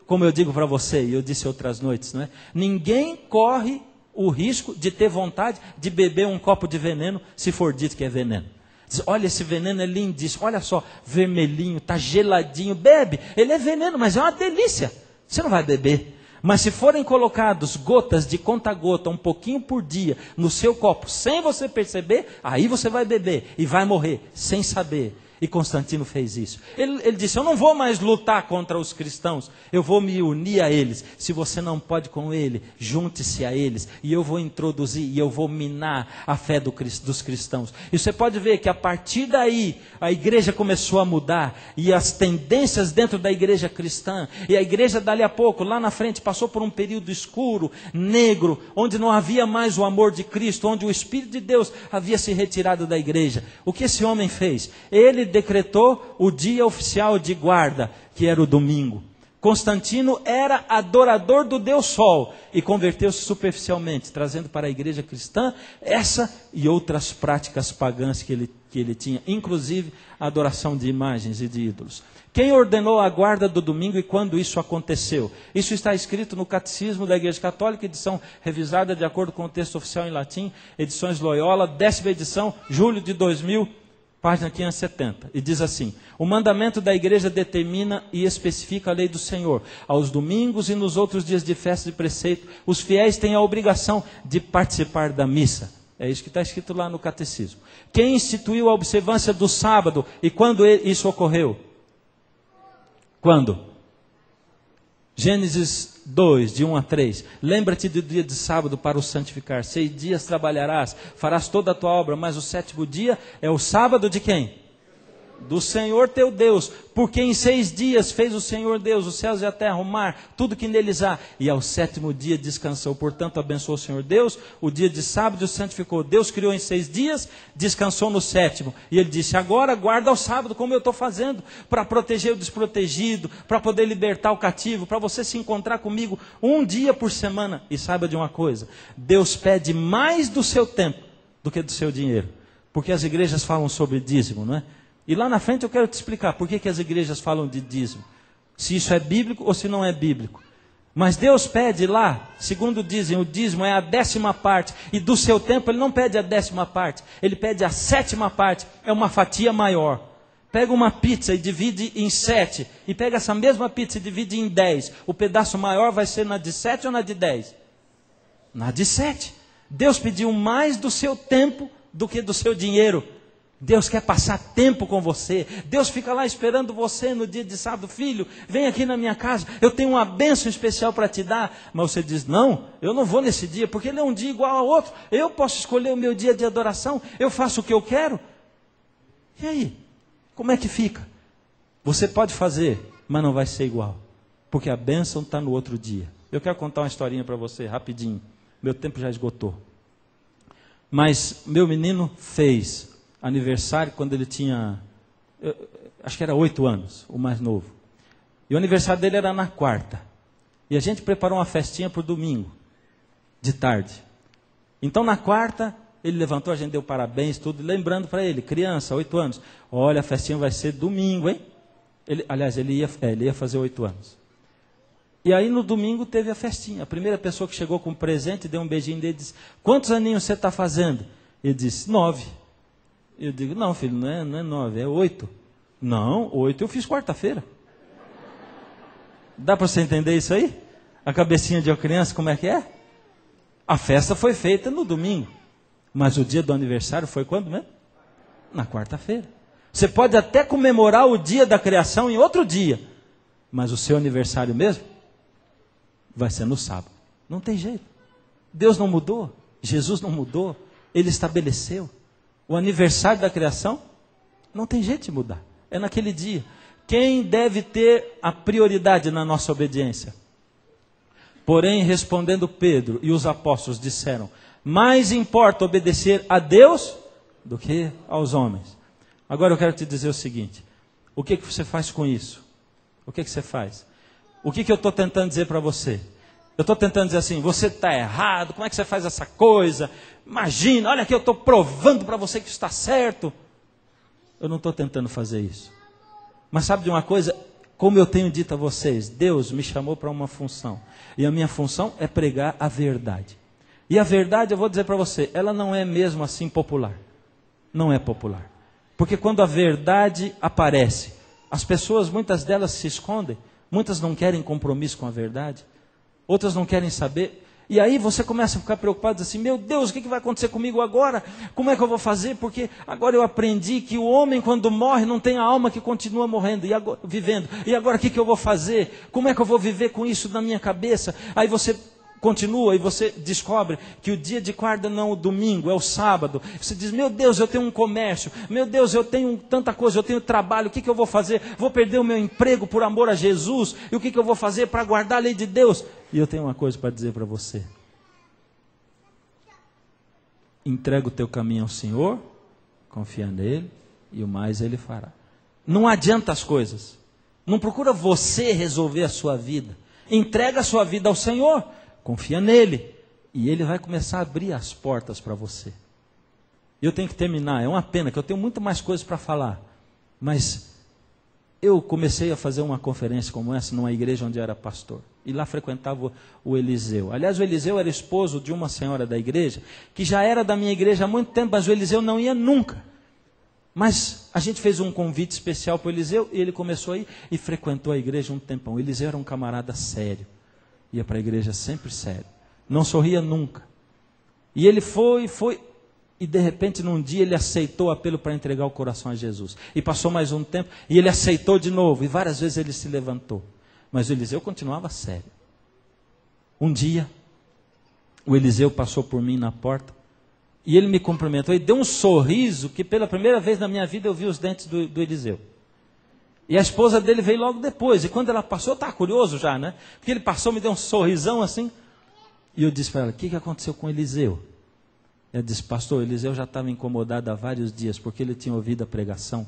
como eu digo para você, e eu disse outras noites, não é? Ninguém corre o risco de ter vontade de beber um copo de veneno, se for dito que é veneno. Diz, olha, esse veneno é lindíssimo, olha só, vermelhinho, está geladinho, bebe. Ele é veneno, mas é uma delícia. Você não vai beber. Mas se forem colocados gotas de conta-gota, um pouquinho por dia, no seu copo, sem você perceber, aí você vai beber e vai morrer, sem saber. E Constantino fez isso. Ele disse, eu não vou mais lutar contra os cristãos, eu vou me unir a eles. Se você não pode com ele, junte-se a eles. E eu vou introduzir, e eu vou minar a fé dos cristãos. E você pode ver que a partir daí, a igreja começou a mudar. E as tendências dentro da igreja cristã. E a igreja dali a pouco, lá na frente, passou por um período escuro, negro, onde não havia mais o amor de Cristo, onde o Espírito de Deus havia se retirado da igreja. O que esse homem fez? Ele decretou o dia oficial de guarda, que era o domingo. Constantino era adorador do Deus Sol e converteu-se superficialmente, trazendo para a igreja cristã essa e outras práticas pagãs que ele tinha, inclusive a adoração de imagens e de ídolos. Quem ordenou a guarda do domingo e quando isso aconteceu? Isso está escrito no Catecismo da Igreja Católica, edição revisada de acordo com o texto oficial em latim, edições Loyola, 10ª edição, julho de 2000, página 570, e diz assim, o mandamento da igreja determina e especifica a lei do Senhor. Aos domingos e nos outros dias de festa e preceito, os fiéis têm a obrigação de participar da missa. É isso que está escrito lá no Catecismo. Quem instituiu a observância do sábado e quando isso ocorreu? Quando? Gênesis 2, de 1 a 3. Lembra-te do dia de sábado para o santificar. 6 dias trabalharás, farás toda a tua obra, mas o 7º dia é o sábado de quem? Do Senhor teu Deus, porque em 6 dias fez o Senhor Deus os céus e a terra, o mar, tudo que neles há, e ao 7º dia descansou. Portanto, abençoou o Senhor Deus o dia de sábado e o santificou. Deus criou em 6 dias, descansou no 7º, e ele disse: agora guarda o sábado, como eu estou fazendo, para proteger o desprotegido, para poder libertar o cativo, para você se encontrar comigo um dia por semana. E saiba de uma coisa, Deus pede mais do seu tempo do que do seu dinheiro, porque as igrejas falam sobre dízimo, não é? E lá na frente eu quero te explicar por que as igrejas falam de dízimo. Se isso é bíblico ou se não é bíblico. Mas Deus pede lá, segundo dizem, o dízimo é a 10ª parte. E do seu tempo ele não pede a 10ª parte. Ele pede a 7ª parte. É uma fatia maior. Pega uma pizza e divide em 7. E pega essa mesma pizza e divide em 10. O pedaço maior vai ser na de 7 ou na de 10? Na de 7. Deus pediu mais do seu tempo do que do seu dinheiro. Deus quer passar tempo com você. Deus fica lá esperando você no dia de sábado. Filho, vem aqui na minha casa, eu tenho uma bênção especial para te dar. Mas você diz: não, eu não vou nesse dia, porque ele é um dia igual ao outro. Eu posso escolher o meu dia de adoração, eu faço o que eu quero. E aí, como é que fica? Você pode fazer, mas não vai ser igual, porque a bênção está no outro dia. Eu quero contar uma historinha para você, rapidinho. Meu tempo já esgotou. Mas meu menino fez aniversário quando ele tinha, acho que era 8 anos, o mais novo. E o aniversário dele era na quarta. E a gente preparou uma festinha para o domingo, de tarde. Então na quarta, ele levantou, a gente deu parabéns, tudo, lembrando para ele, criança, 8 anos, olha, a festinha vai ser domingo, hein? Ele ia fazer 8 anos. E aí no domingo teve a festinha. A primeira pessoa que chegou com um presente, deu um beijinho dele e disse: quantos aninhos você está fazendo? Ele disse: 9. Eu digo: não, filho, não é 9, é 8. Não, 8 eu fiz quarta-feira. Dá para você entender isso aí? A cabecinha de uma criança, como é que é? A festa foi feita no domingo, mas o dia do aniversário foi quando mesmo? Na quarta-feira. Você pode até comemorar o dia da criação em outro dia, mas o seu aniversário mesmo vai ser no sábado. Não tem jeito. Deus não mudou, Jesus não mudou, Ele estabeleceu. O aniversário da criação não tem jeito de mudar. É naquele dia. Quem deve ter a prioridade na nossa obediência? Porém, respondendo Pedro e os apóstolos disseram: mais importa obedecer a Deus do que aos homens. Agora eu quero te dizer o seguinte: o que você faz com isso? O que você faz? O que eu estou tentando dizer para você? Eu estou tentando dizer assim: você está errado, como é que você faz essa coisa? Imagina, olha que eu estou provando para você que está certo. Eu não estou tentando fazer isso. Mas sabe de uma coisa? Como eu tenho dito a vocês, Deus me chamou para uma função. E a minha função é pregar a verdade. E a verdade, eu vou dizer para você, ela não é mesmo assim popular. Não é popular. Porque quando a verdade aparece, as pessoas, muitas delas se escondem. Muitas não querem compromisso com a verdade. Outras não querem saber. E aí você começa a ficar preocupado assim: meu Deus, o que vai acontecer comigo agora? Como é que eu vou fazer? Porque agora eu aprendi que o homem, quando morre, não tem a alma que continua morrendo e agora, vivendo. E agora o que eu vou fazer? Como é que eu vou viver com isso na minha cabeça? Aí você continua e você descobre que o dia de guarda não é o domingo, é o sábado. Você diz: meu Deus, eu tenho um comércio. Meu Deus, eu tenho tanta coisa, eu tenho trabalho. O que eu vou fazer? Vou perder o meu emprego por amor a Jesus? E o que eu vou fazer para guardar a lei de Deus? E eu tenho uma coisa para dizer para você: entrega o teu caminho ao Senhor, confia nele e o mais Ele fará. Não adianta as coisas. Não procura você resolver a sua vida. Entrega a sua vida ao Senhor, confia nele e Ele vai começar a abrir as portas para você. Eu tenho que terminar. É uma pena que eu tenho muito mais coisas para falar, mas eu comecei a fazer uma conferência como essa numa igreja onde eu era pastor. E lá frequentava o Eliseu. Aliás, o Eliseu era esposo de uma senhora da igreja, que já era da minha igreja há muito tempo, mas o Eliseu não ia nunca. Mas a gente fez um convite especial para o Eliseu, e ele começou a ir e frequentou a igreja um tempão. O Eliseu era um camarada sério. Ia para a igreja sempre sério. Não sorria nunca. E ele foi, e de repente num dia ele aceitou o apelo para entregar o coração a Jesus. E passou mais um tempo, e ele aceitou de novo, e várias vezes ele se levantou. Mas o Eliseu continuava sério. Um dia, o Eliseu passou por mim na porta e ele me cumprimentou e deu um sorriso que pela primeira vez na minha vida eu vi os dentes do Eliseu. E a esposa dele veio logo depois. E quando ela passou, eu estava curioso já, né? Porque ele passou, me deu um sorrisão assim. E eu disse para ela, o que aconteceu com Eliseu? Ela disse, pastor, Eliseu já estava incomodado há vários dias, porque ele tinha ouvido a pregação.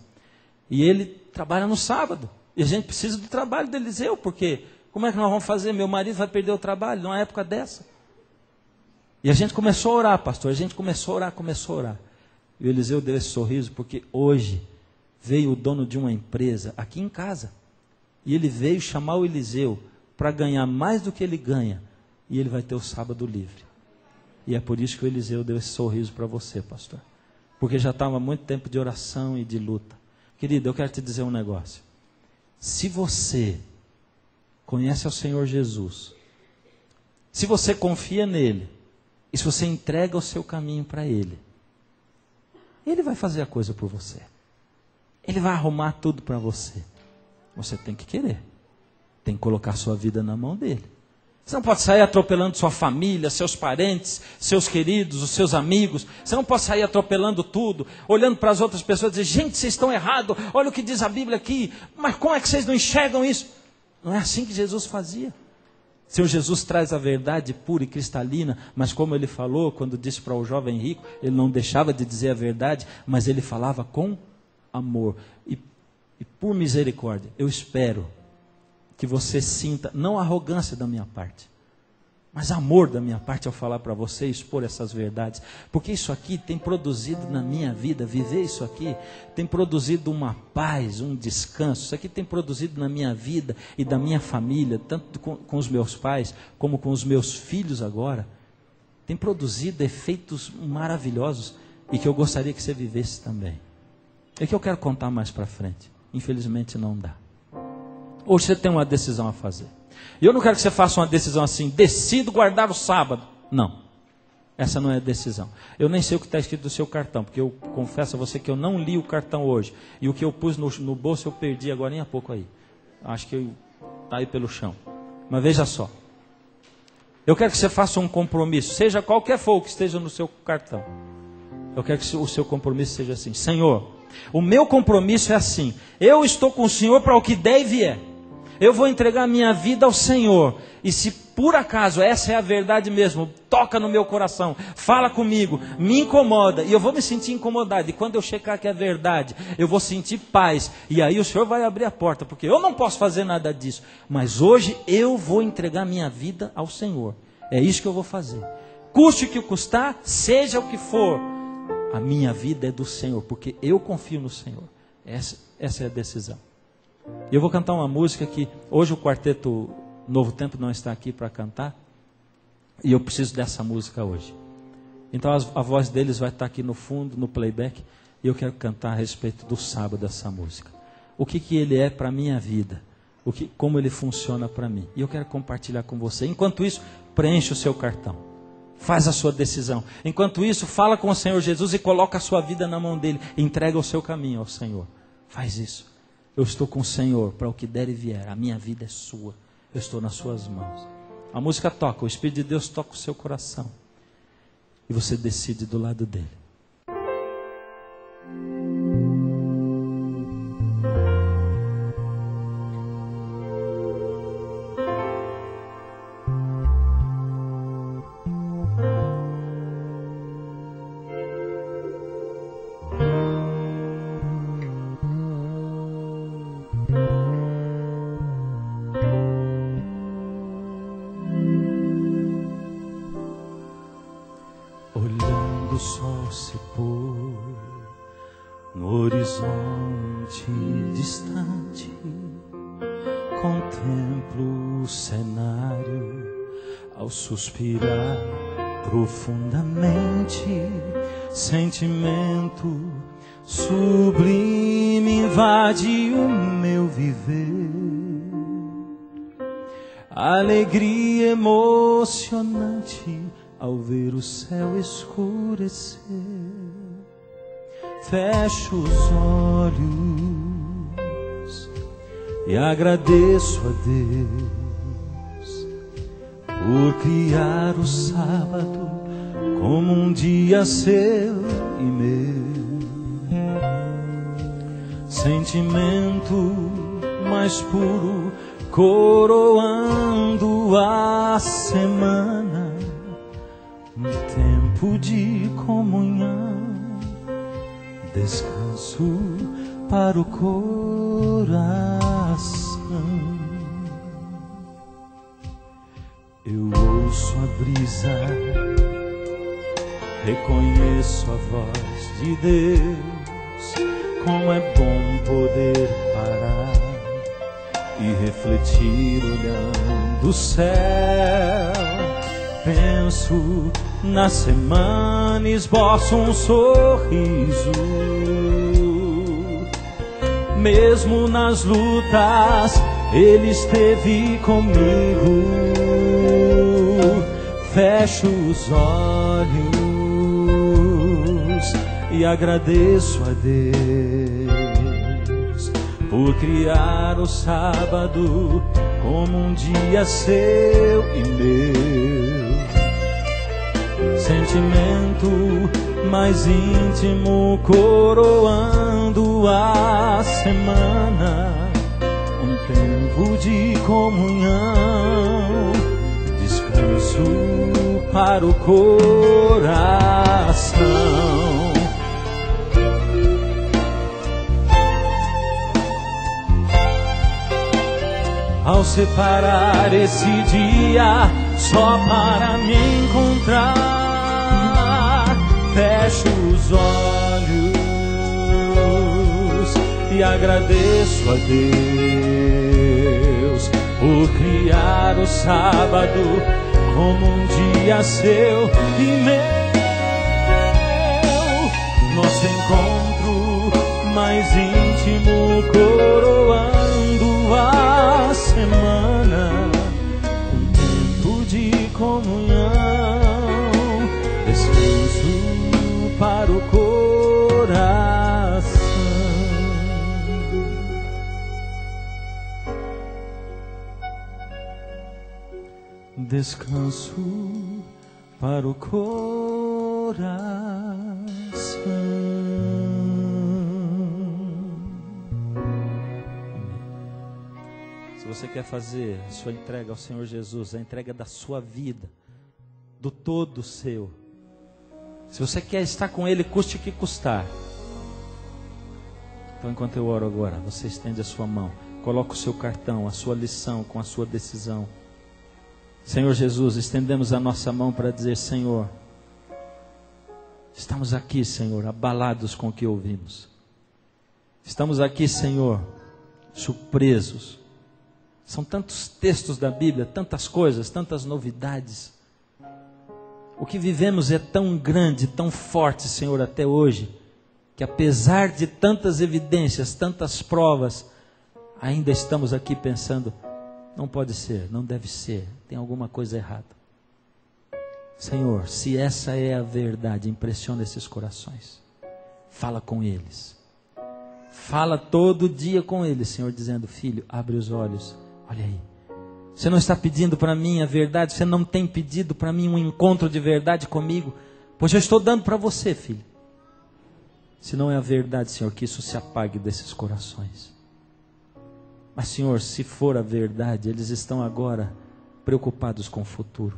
E ele trabalha no sábado. E a gente precisa do trabalho do Eliseu, porque como é que nós vamos fazer? Meu marido vai perder o trabalho numa época dessa. E a gente começou a orar, pastor. A gente começou a orar. E o Eliseu deu esse sorriso, porque hoje veio o dono de uma empresa aqui em casa. E ele veio chamar o Eliseu para ganhar mais do que ele ganha. E ele vai ter o sábado livre. E é por isso que o Eliseu deu esse sorriso para você, pastor. Porque já estava muito tempo de oração e de luta. Querido, eu quero te dizer um negócio. Se você conhece ao Senhor Jesus, se você confia nele, e se você entrega o seu caminho para ele, ele vai fazer a coisa por você. Ele vai arrumar tudo para você. Você tem que querer. Tem que colocar sua vida na mão dele. Você não pode sair atropelando sua família, seus parentes, seus queridos, os seus amigos. Você não pode sair atropelando tudo, olhando para as outras pessoas e dizer, gente, vocês estão errados, olha o que diz a Bíblia aqui. Mas como é que vocês não enxergam isso? Não é assim que Jesus fazia. O Senhor Jesus traz a verdade pura e cristalina, mas como ele falou, quando disse para o jovem rico, ele não deixava de dizer a verdade, mas ele falava com amor. E por misericórdia, eu espero que você sinta, não arrogância da minha parte, mas amor da minha parte ao falar para você e expor essas verdades. Porque isso aqui tem produzido na minha vida, viver isso aqui, tem produzido uma paz, um descanso. Isso aqui tem produzido na minha vida e da minha família, tanto com os meus pais, como com os meus filhos agora. Tem produzido efeitos maravilhosos e que eu gostaria que você vivesse também. É que eu quero contar mais para frente. Infelizmente não dá. Hoje você tem uma decisão a fazer. E eu não quero que você faça uma decisão assim, decido guardar o sábado. Não, essa não é a decisão. Eu nem sei o que está escrito no seu cartão, porque eu confesso a você que eu não li o cartão hoje. E o que eu pus no bolso eu perdi agora há pouco aí. Acho que está aí pelo chão. Mas veja só. Eu quero que você faça um compromisso, seja qualquer for que esteja no seu cartão. Eu quero que o seu compromisso seja assim, Senhor, o meu compromisso é assim, eu estou com o Senhor para o que der e vier. Eu vou entregar a minha vida ao Senhor. E se por acaso essa é a verdade mesmo, toca no meu coração, fala comigo, me incomoda, e eu vou me sentir incomodado. E quando eu checar que é verdade, eu vou sentir paz. E aí o Senhor vai abrir a porta, porque eu não posso fazer nada disso. Mas hoje eu vou entregar a minha vida ao Senhor. É isso que eu vou fazer. Custe o que custar, seja o que for. A minha vida é do Senhor, porque eu confio no Senhor. Essa é a decisão. E eu vou cantar uma música que hoje o quarteto Novo Tempo não está aqui para cantar. E eu preciso dessa música hoje. Então a voz deles vai estar aqui no fundo, no playback. E eu quero cantar a respeito do sábado dessa música. O que ele é para a minha vida. Como ele funciona para mim. E eu quero compartilhar com você. Enquanto isso, preenche o seu cartão. Faz a sua decisão. Enquanto isso, fala com o Senhor Jesus e coloca a sua vida na mão dele. Entrega o seu caminho ao Senhor. Faz isso. Eu estou com o Senhor para o que der e vier. A minha vida é sua. Eu estou nas suas mãos. A música toca. O Espírito de Deus toca o seu coração. E você decide do lado dele. Olhando o sol se pôr no horizonte distante, contemplo o cenário ao suspirar profundamente. Sentimento sublime invade o meu viver, alegria emocionante ao ver o céu escurecer. Fecho os olhos e agradeço a Deus por criar o sábado como um dia seu e meu. Sentimento mais puro coroando a semana, um tempo de comunhão, descanso para o coração. Eu ouço a brisa, reconheço a voz de Deus. Como é bom poder parar e refletir olhando o céu. Penso na semana, esboço um sorriso. Mesmo nas lutas, Ele esteve comigo. Fecho os olhos e agradeço a Deus por criar o sábado como um dia seu e meu. Sentimento mais íntimo coroando a semana, um tempo de comunhão, descanso para o coração. Ao separar esse dia só para me encontrar, fecho os olhos e agradeço a Deus por criar o sábado como um dia seu e meu. Nosso encontro mais íntimo coroando a semana, um tempo de comunhão, descanso para o coração. Descanso para o coração. Se você quer fazer a sua entrega ao Senhor Jesus, a entrega da sua vida, do todo seu, se você quer estar com Ele, custe o que custar, então enquanto eu oro agora, você estende a sua mão, coloca o seu cartão, a sua lição com a sua decisão. Senhor Jesus, estendemos a nossa mão para dizer: Senhor, estamos aqui, Senhor, abalados com o que ouvimos. Estamos aqui, Senhor, surpresos. São tantos textos da Bíblia, tantas coisas, tantas novidades. O que vivemos é tão grande, tão forte, Senhor, até hoje, que apesar de tantas evidências, tantas provas, ainda estamos aqui pensando: não pode ser, não deve ser, tem alguma coisa errada. Senhor, se essa é a verdade, impressiona esses corações. Fala com eles. Fala todo dia com eles, Senhor, dizendo: filho, abre os olhos. Olha aí, você não está pedindo para mim a verdade, você não tem pedido para mim um encontro de verdade comigo, pois eu estou dando para você, filho. Se não é a verdade, Senhor, que isso se apague desses corações. Mas, Senhor, se for a verdade, eles estão agora preocupados com o futuro.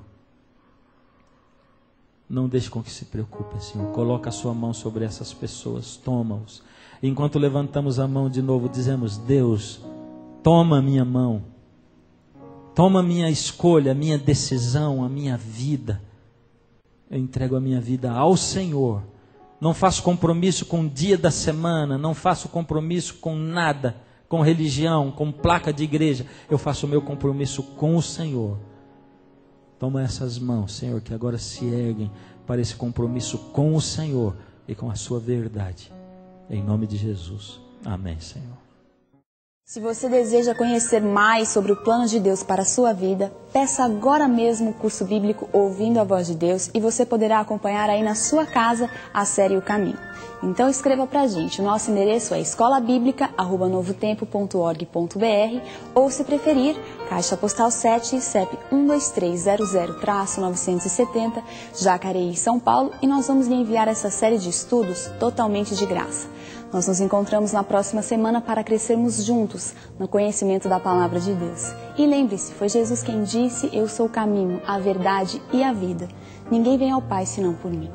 Não deixe com que se preocupem, Senhor. Coloca a sua mão sobre essas pessoas, toma-os. Enquanto levantamos a mão de novo, dizemos: Deus, toma a minha mão. Toma a minha escolha, a minha decisão, a minha vida. Eu entrego a minha vida ao Senhor. Não faço compromisso com o dia da semana, não faço compromisso com nada, com religião, com placa de igreja. Eu faço o meu compromisso com o Senhor. Toma essas mãos, Senhor, que agora se erguem para esse compromisso com o Senhor e com a sua verdade. Em nome de Jesus. Amém, Senhor. Se você deseja conhecer mais sobre o plano de Deus para a sua vida, peça agora mesmo o curso bíblico Ouvindo a Voz de Deus e você poderá acompanhar aí na sua casa a série O Caminho. Então escreva pra gente, o nosso endereço é escolabiblica@novotempo.org.br ou, se preferir, Caixa Postal 7, CEP 12300-970, Jacareí, São Paulo, e nós vamos lhe enviar essa série de estudos totalmente de graça. Nós nos encontramos na próxima semana para crescermos juntos no conhecimento da Palavra de Deus. E lembre-se, foi Jesus quem disse: eu sou o caminho, a verdade e a vida. Ninguém vem ao Pai senão por mim.